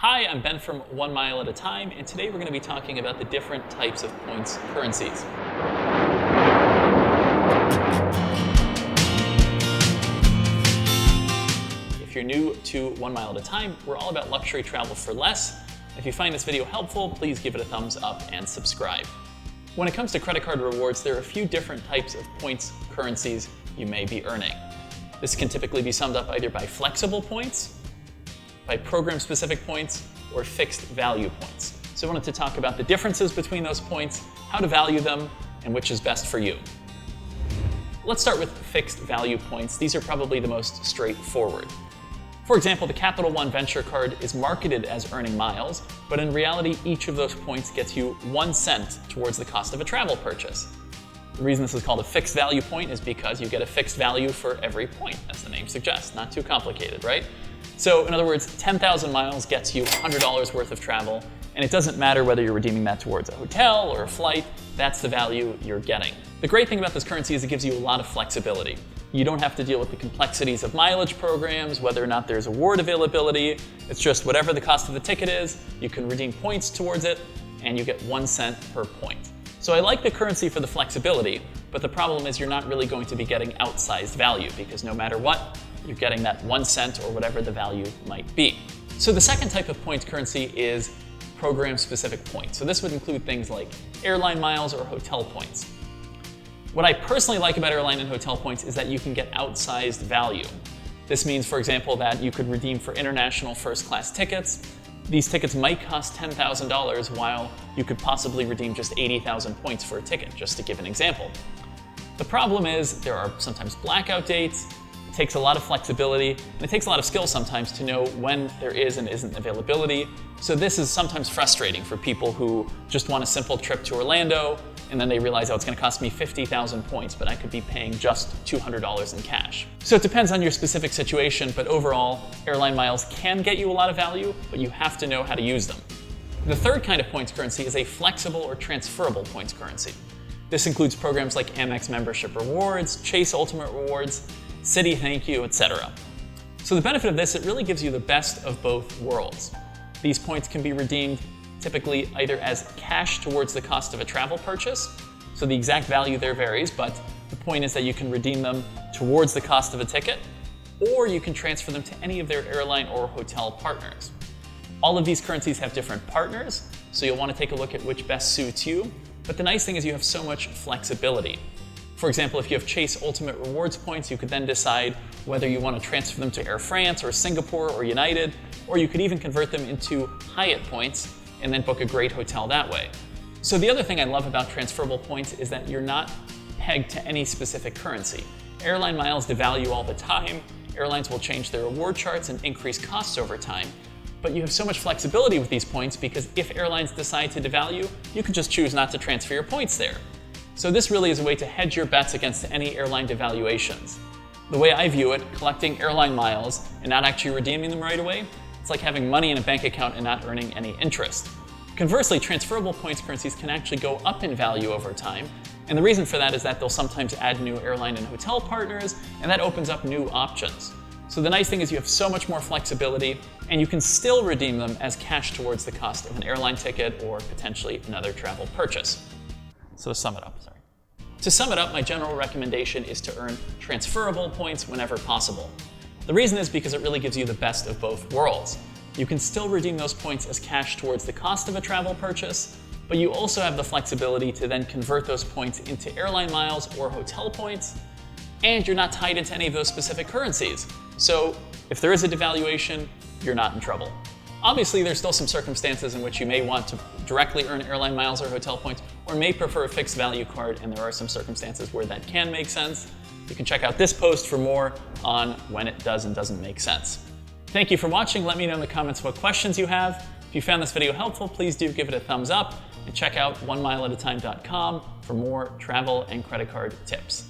Hi, I'm Ben from 1 Mile at a Time, and today we're going to be talking about the different types of points currencies. If you're new to 1 Mile at a Time, we're all about luxury travel for less. If you find this video helpful, please give it a thumbs up and subscribe. When it comes to credit card rewards, there are a few different types of points currencies you may be earning. This can typically be summed up either by flexible points, by program-specific points, or fixed value points. So I wanted to talk about the differences between those points, how to value them, and which is best for you. Let's start with fixed value points. These are probably the most straightforward. For example, the Capital One Venture Card is marketed as earning miles, but in reality, each of those points gets you 1 cent towards the cost of a travel purchase. The reason this is called a fixed value point is because you get a fixed value for every point, as the name suggests. Not too complicated, right? So in other words, 10,000 miles gets you $100 worth of travel, and it doesn't matter whether you're redeeming that towards a hotel or a flight, that's the value you're getting. The great thing about this currency is it gives you a lot of flexibility. You don't have to deal with the complexities of mileage programs, whether or not there's award availability. It's just whatever the cost of the ticket is, you can redeem points towards it, and you get 1 cent per point. So I like the currency for the flexibility, but the problem is you're not really going to be getting outsized value, because no matter what, you're getting that 1 cent or whatever the value might be. So the second type of points currency is program-specific points. So this would include things like airline miles or hotel points. What I personally like about airline and hotel points is that you can get outsized value. This means, for example, that you could redeem for international first-class tickets. These tickets might cost $10,000 while you could possibly redeem just 80,000 points for a ticket, just to give an example. The problem is there are sometimes blackout dates. It takes a lot of flexibility, and it takes a lot of skill sometimes to know when there is and isn't availability. So this is sometimes frustrating for people who just want a simple trip to Orlando, and then they realize, oh, it's going to cost me 50,000 points, but I could be paying just $200 in cash. So it depends on your specific situation, but overall, airline miles can get you a lot of value, but you have to know how to use them. The third kind of points currency is a flexible or transferable points currency. This includes programs like Amex Membership Rewards, Chase Ultimate Rewards, Citi Thank You, etc. So the benefit of this, it really gives you the best of both worlds. These points can be redeemed typically either as cash towards the cost of a travel purchase, so the exact value there varies, but the point is that you can redeem them towards the cost of a ticket, or you can transfer them to any of their airline or hotel partners. All of these currencies have different partners, so you'll want to take a look at which best suits you, but the nice thing is you have so much flexibility. For example, if you have Chase Ultimate Rewards points, you could then decide whether you want to transfer them to Air France or Singapore or United, or you could even convert them into Hyatt points and then book a great hotel that way. So the other thing I love about transferable points is that you're not pegged to any specific currency. Airline miles devalue all the time. Airlines will change their reward charts and increase costs over time. But you have so much flexibility with these points because if airlines decide to devalue, you can just choose not to transfer your points there. So this really is a way to hedge your bets against any airline devaluations. The way I view it, collecting airline miles and not actually redeeming them right away, it's like having money in a bank account and not earning any interest. Conversely, transferable points currencies can actually go up in value over time. And the reason for that is that they'll sometimes add new airline and hotel partners, and that opens up new options. So the nice thing is you have so much more flexibility, and you can still redeem them as cash towards the cost of an airline ticket or potentially another travel purchase. So to sum it up, my general recommendation is to earn transferable points whenever possible. The reason is because it really gives you the best of both worlds. You can still redeem those points as cash towards the cost of a travel purchase, but you also have the flexibility to then convert those points into airline miles or hotel points, and you're not tied into any of those specific currencies. So if there is a devaluation, you're not in trouble. Obviously, there's still some circumstances in which you may want to directly earn airline miles or hotel points, or may prefer a fixed value card, and there are some circumstances where that can make sense. You can check out this post for more on when it does and doesn't make sense. Thank you for watching. Let me know in the comments what questions you have. If you found this video helpful, please do give it a thumbs up, and check out onemileatatime.com for more travel and credit card tips.